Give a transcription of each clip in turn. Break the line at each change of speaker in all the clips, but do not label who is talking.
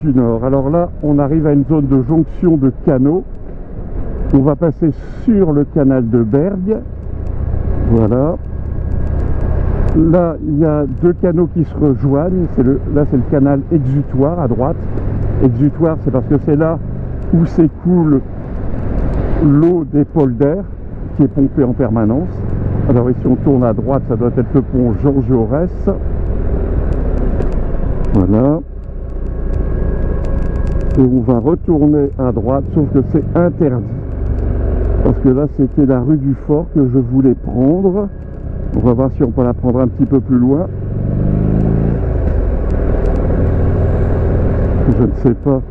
du Nord. Alors là, on arrive à une zone de jonction de canaux. On va passer sur le canal de Bergues. Voilà. Là, il y a deux canaux qui se rejoignent. Là, c'est le canal exutoire à droite. Exutoire, c'est parce que c'est là où s'écoule l'eau des polders qui est pompée en permanence. Alors ici, on tourne à droite, ça doit être le pont Georges Jaurès. Voilà. Et on va retourner à droite, sauf que c'est interdit. Parce que là, c'était la rue du Fort que je voulais prendre. On va voir si on peut la prendre un petit peu plus loin. Je ne sais pas.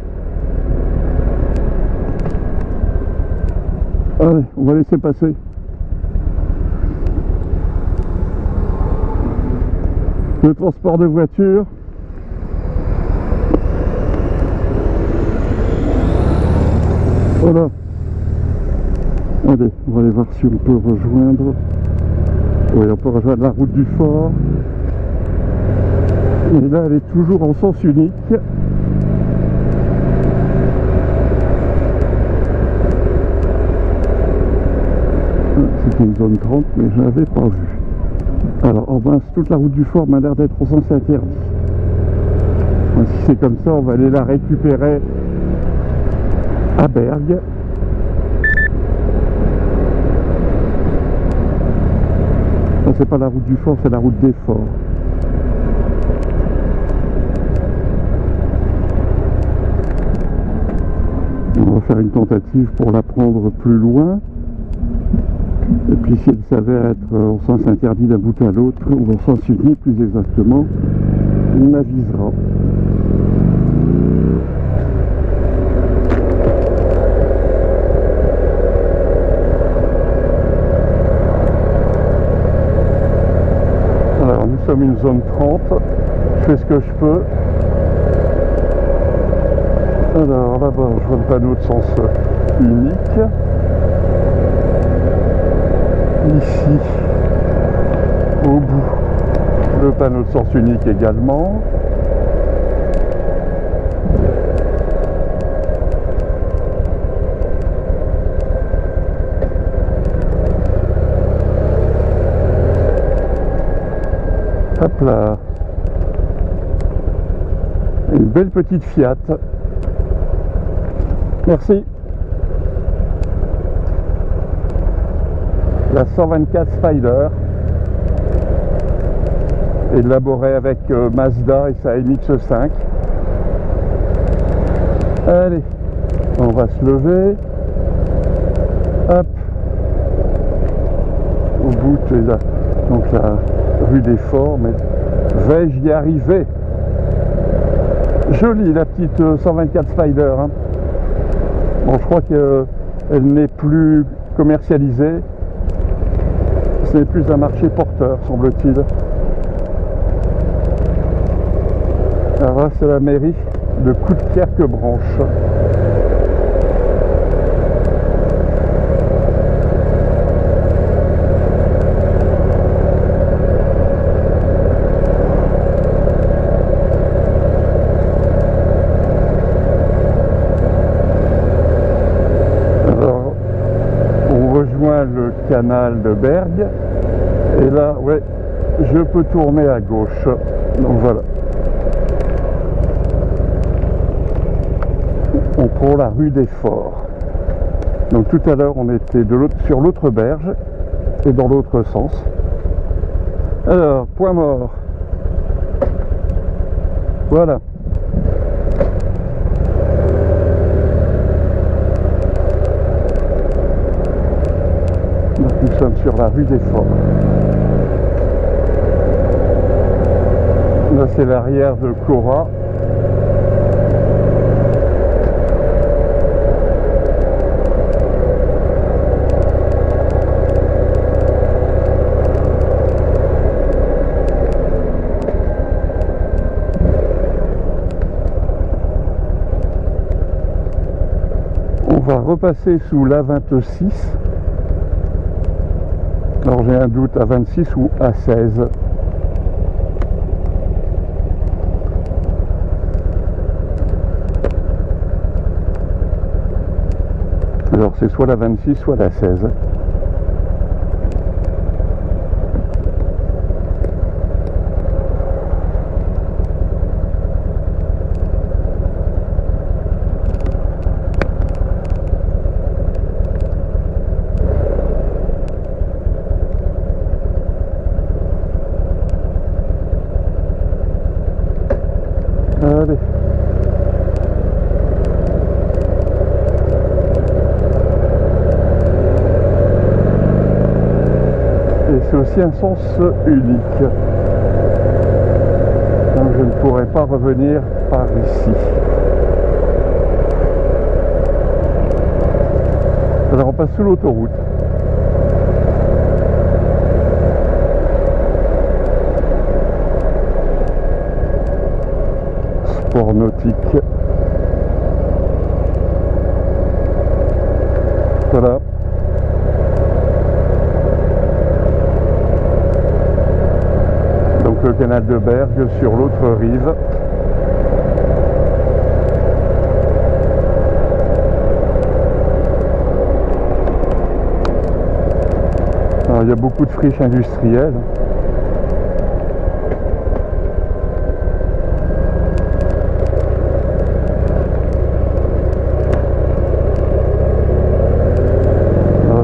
Allez, on va laisser passer. Le transport de voitures. Voilà. Allez, on va aller voir si on peut rejoindre. Oui, on peut rejoindre la route du Fort. Et là, elle est toujours en sens unique. C'était une zone 30, mais je n'avais pas vu. Alors, en bas, toute la route du Fort m'a l'air d'être en sens interdit. Si c'est comme ça, on va aller la récupérer à Bergues. Ça, c'est pas la route du Fort, c'est la route des Forts. On va faire une tentative pour la prendre plus loin. Et puis si elle s'avère être en sens interdit d'un bout à l'autre, ou en sens unique plus exactement, on avisera. Alors nous sommes une zone 30, je fais ce que je peux. Alors là-bas je vois le panneau de sens unique. Ici, au bout, le panneau de sens unique également. Hop là. Une belle petite Fiat. Merci. La 124 Spider, élaborée avec Mazda et sa MX-5. Allez, on va se lever. Hop. Au bout de la rue des Forts, mais vais-je y arriver? Jolie la petite 124 Spider. Hein. Bon, je crois qu'elle n'est plus commercialisée. Ce n'est plus un marché porteur, semble-t-il. Alors là, c'est la mairie de Coudekerque-Branche. Alors, on rejoint le canal de Bergues. Et là, ouais, je peux tourner à gauche. Donc voilà. On prend la rue des Forts. Donc tout à l'heure, on était sur l'autre berge et dans l'autre sens. Alors, point mort. Voilà. Donc nous sommes sur la rue des Forts. Là, c'est l'arrière de Cora. On va repasser sous l'A26. Alors j'ai un doute, A26 ou A16. c'est soit la 26, soit la 16. Allez. Et c'est aussi un sens unique. Donc je ne pourrais pas revenir par ici. Alors on passe sous l'autoroute. Sport nautique. Voilà. Donc le canal de Bergues sur l'autre rive. Alors, il y a beaucoup de friches industrielles.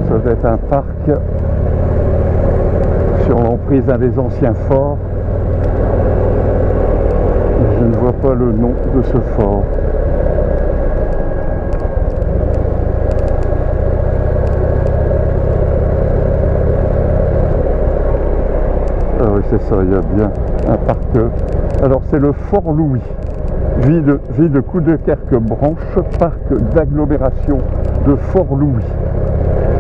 Ça doit être un parc sur l'emprise d'un des anciens forts. Je ne vois pas le nom de ce fort. Ah oui, c'est ça, il y a bien un parc. Alors c'est le Fort Louis, ville de Coudekerque-Branche, parc d'agglomération de Fort Louis.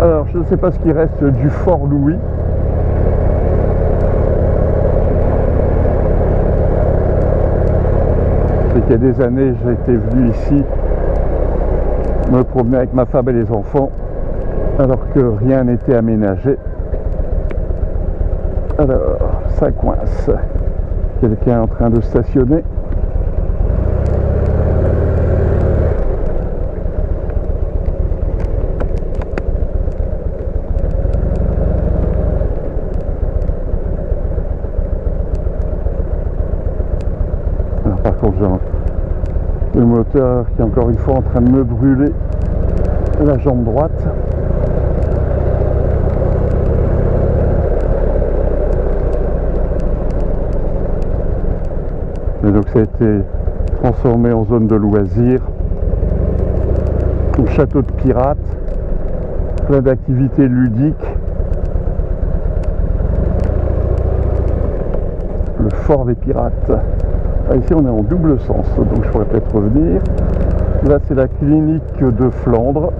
Alors je ne sais pas ce qui reste du Fort Louis. C'est qu'il y a des années, j'étais venu ici me promener avec ma femme et les enfants, alors que rien n'était aménagé. Alors, ça coince. Quelqu'un est en train de stationner. Alors, par contre, j'ai le moteur qui est encore une fois en train de me brûler la jambe droite. Et donc ça a été transformé en zone de loisirs, un château de pirates, plein d'activités ludiques. Le fort des pirates. Ah, ici on est en double sens, donc je pourrais peut-être revenir. Là c'est la clinique de Flandre.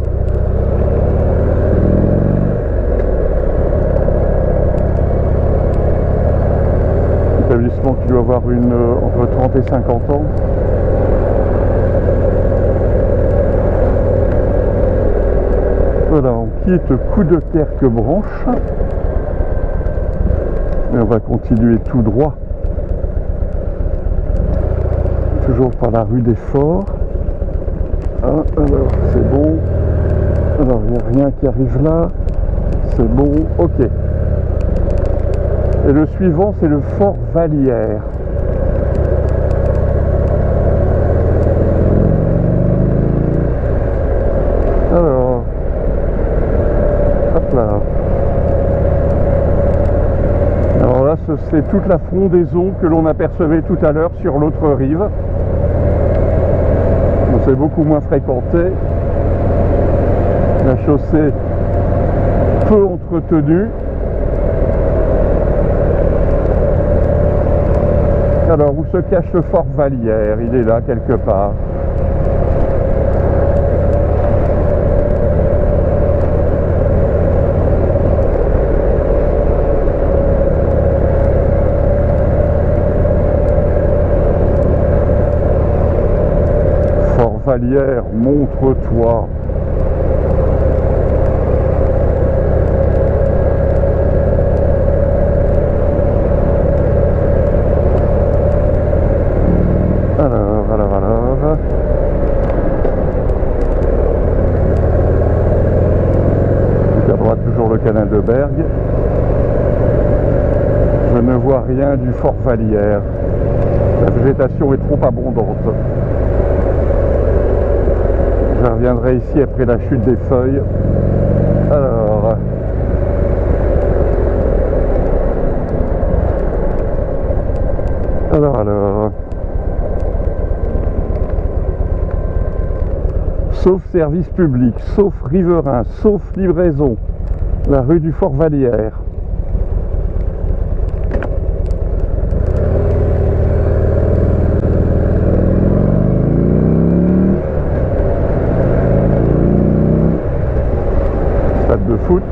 Établissement qui doit avoir entre 30 et 50 ans. Voilà, on quitte Coudekerque-Branche et on va continuer tout droit, toujours par la rue des Forts. Ah, alors c'est bon, alors il n'y a rien qui arrive là, c'est bon, ok. Et le suivant, c'est le Fort Vallière. Alors, hop là. Alors là, c'est toute la frondaison que l'on apercevait tout à l'heure sur l'autre rive. C'est beaucoup moins fréquenté. La chaussée peu entretenue. Alors, où se cache le Fort Vallière? Il est là, quelque part. Fort Vallière, montre-toi. canal de Bergues. Je ne vois rien du fort Vallière. La végétation est trop abondante. Je reviendrai ici après la chute des feuilles. Alors. Sauf service public, sauf riverain, sauf livraison. La rue du Fort Vallière. Stade de foot.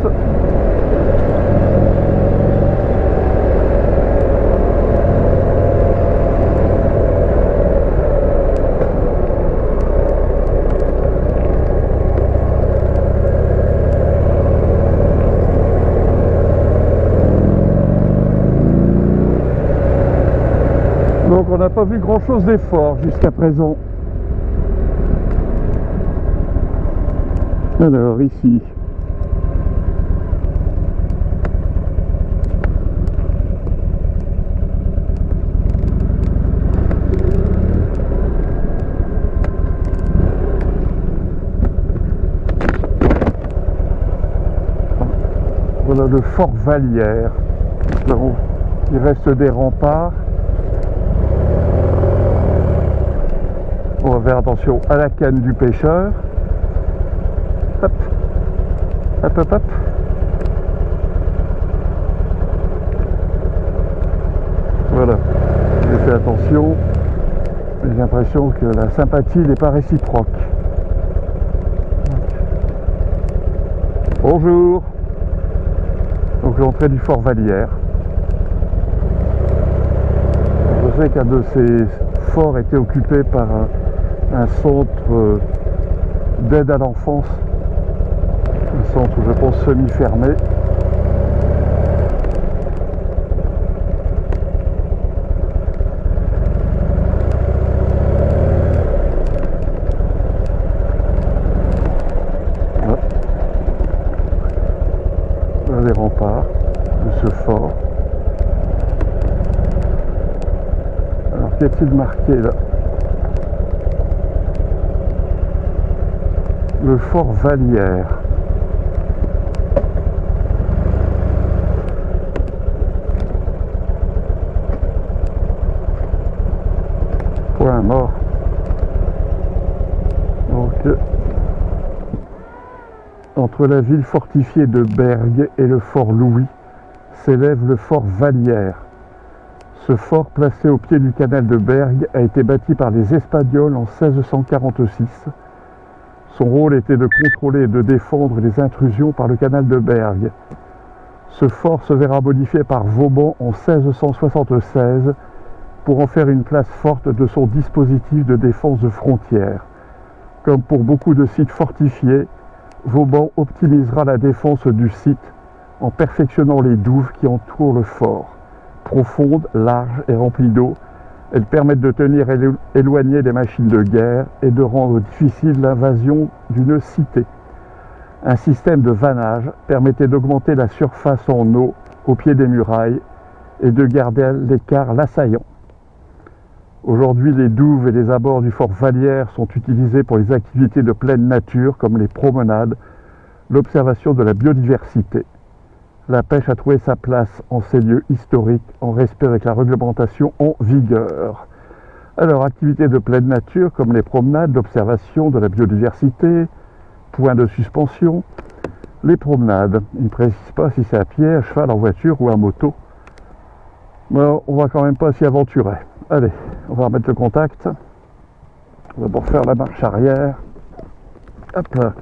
Donc on n'a pas vu grand chose d'effort jusqu'à présent. Alors ici. Voilà le fort Vallière. Donc, il reste des remparts. On va faire attention à la canne du pêcheur. Hop, hop, hop, hop. Voilà, j'ai fait attention. J'ai l'impression que la sympathie n'est pas réciproque. Bonjour. Donc l'entrée du fort Vallière. Je sais qu'un de ces forts était occupé par un centre d'aide à l'enfance, un centre, je pense, semi-fermé. Voilà les remparts de ce fort. Alors qu'est-il marqué là? Le fort Vallière. Point mort. Donc, entre la ville fortifiée de Bergues et le fort Louis, s'élève le fort Vallière. Ce fort, placé au pied du canal de Bergues, a été bâti par les Espagnols en 1646. Son rôle était de contrôler et de défendre les intrusions par le canal de Bergues. Ce fort se verra modifié par Vauban en 1676 pour en faire une place forte de son dispositif de défense de frontières. Comme pour beaucoup de sites fortifiés, Vauban optimisera la défense du site en perfectionnant les douves qui entourent le fort. Profondes, larges et remplies d'eau, elles permettent de tenir éloignées les machines de guerre et de rendre difficile l'invasion d'une cité. Un système de vannage permettait d'augmenter la surface en eau au pied des murailles et de garder à l'écart l'assaillant. Aujourd'hui, les douves et les abords du fort Vallière sont utilisés pour les activités de pleine nature comme les promenades, l'observation de la biodiversité. La pêche a trouvé sa place en ces lieux historiques en respect avec la réglementation en vigueur. Alors, activités de pleine nature comme les promenades, l'observation de la biodiversité, point de suspension. Les promenades, il ne précise pas si c'est à pied, à cheval, en voiture ou à moto. Mais on va quand même pas s'y aventurer. Allez, on va remettre le contact. On va d'abord faire la marche arrière. Hop là.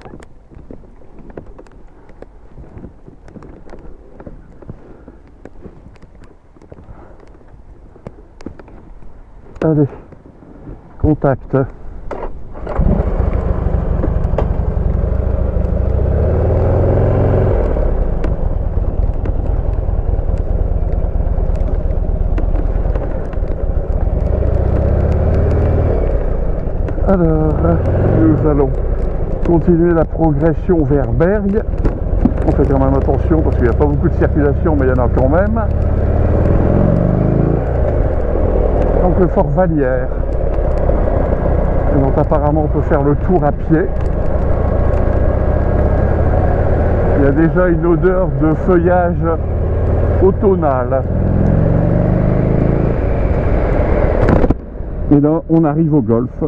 Allez, contact. Alors, nous allons continuer la progression vers Bergues On fait quand même attention parce qu'il n'y a pas beaucoup de circulation, mais il y en a quand même. Donc le Fort Vallière. Et donc apparemment on peut faire le tour à pied. Il y a déjà une odeur de feuillage automnal. Et là on arrive au golfe.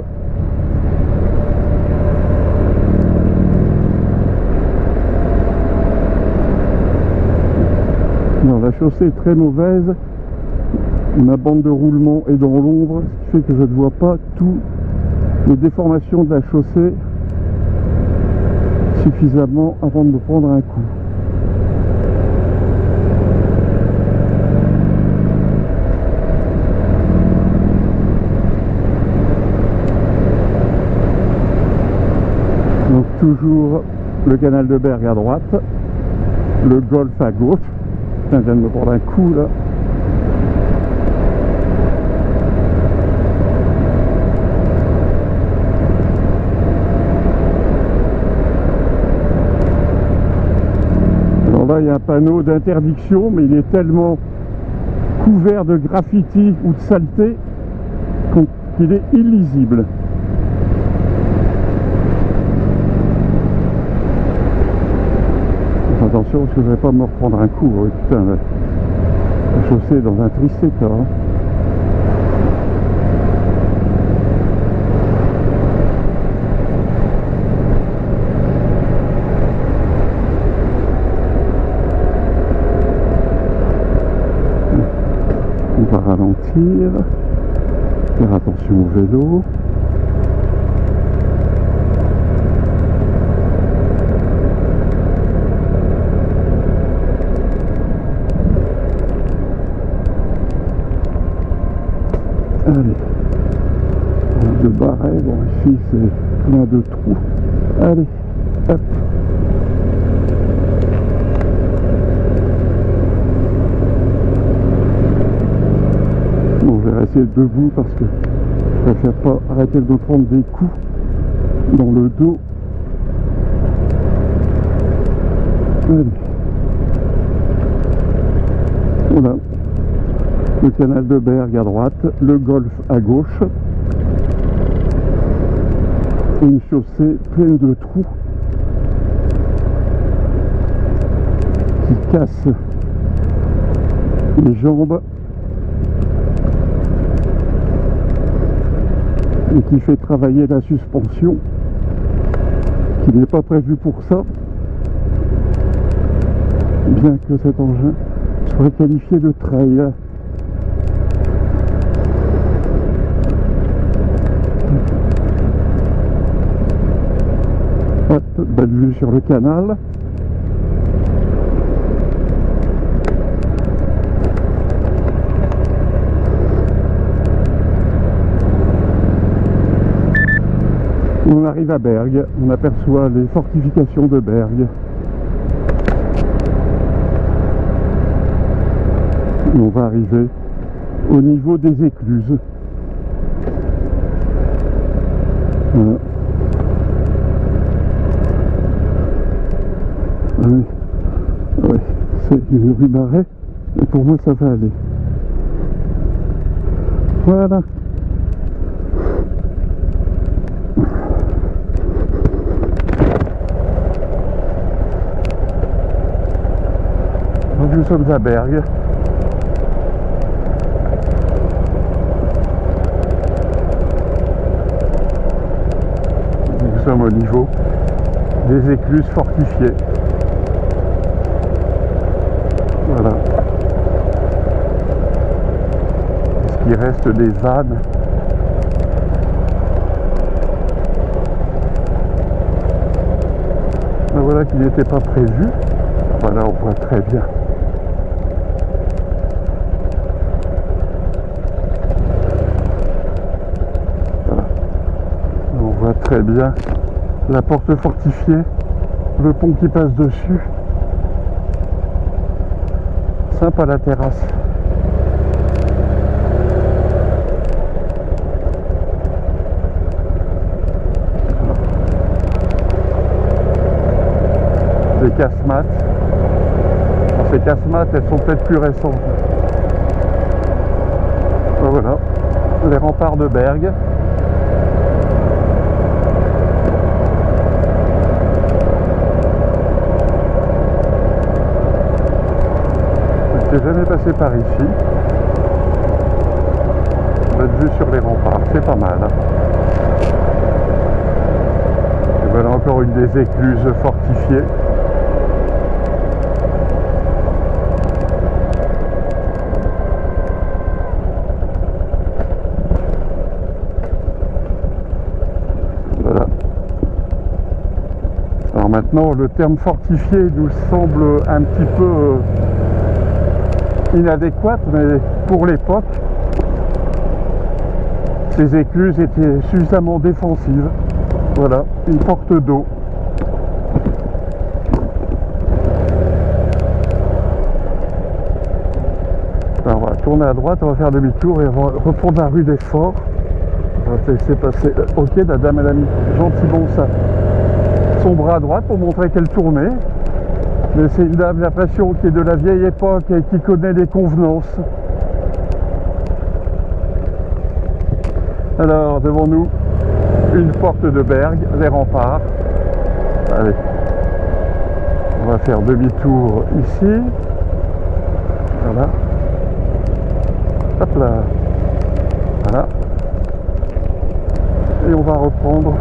Non, la chaussée est très mauvaise. Ma bande de roulement est dans l'ombre, ce qui fait que je ne vois pas toutes les déformations de la chaussée suffisamment avant de me prendre un coup. Donc toujours le canal de Bergue à droite, le golfe à gauche. Putain, je viens de me prendre un coup là. Alors là, il y a un panneau d'interdiction, mais il est tellement couvert de graffiti ou de saleté qu'il est illisible. Attention, parce que je ne vais pas me reprendre un coup. Oui, putain, la chaussée est dans un triste état. Hein. On va ralentir, faire attention au vélo. Allez, de barret, bon ici c'est plein de trous. Allez, hop. Bon, je vais rester debout parce que je préfère pas arrêter de me prendre des coups dans le dos. Allez. Voilà. Le canal de Bergue à droite, le golfe à gauche, et une chaussée pleine de trous qui cassent les jambes et qui fait travailler la suspension qui n'est pas prévue pour ça, bien que cet engin soit qualifié de trail. Hop, belle vue sur le canal. On arrive à Bergue, on aperçoit les fortifications de Bergue. Et on va arriver au niveau des écluses. Voilà. Oui, ouais, c'est une rue Barret, et pour moi ça va aller. Voilà. Donc nous sommes à Bergue. Nous sommes au niveau des écluses fortifiées. Voilà. Ce qui reste des vannes. Ben voilà qui n'était pas prévu. Voilà, on voit très bien. Voilà. On voit très bien la porte fortifiée, le pont qui passe dessus. Sympa la terrasse. Des casemates. Ces casemates, elles sont peut-être plus récentes. Voilà, les remparts de Bergues. Je n'étais jamais passé par ici. Votre vue sur les remparts, c'est pas mal. Et voilà encore une des écluses fortifiées. Voilà. Alors maintenant, le terme fortifié nous semble un petit peu inadéquate, mais pour l'époque, ces écluses étaient suffisamment défensives. Voilà, une porte d'eau. Alors on va tourner à droite, on va faire demi-tour et on va reprendre la rue des Forts. On va se laisser passer. Ok, la dame elle a mis gentiment son bras à droite pour montrer qu'elle tournait. Mais c'est une dame, j'ai l'impression, qui est de la vieille époque et qui connaît les convenances. Alors, devant nous, une porte de Bergues, les remparts. Allez, on va faire demi-tour ici. Voilà. Hop là. Voilà. Et on va reprendre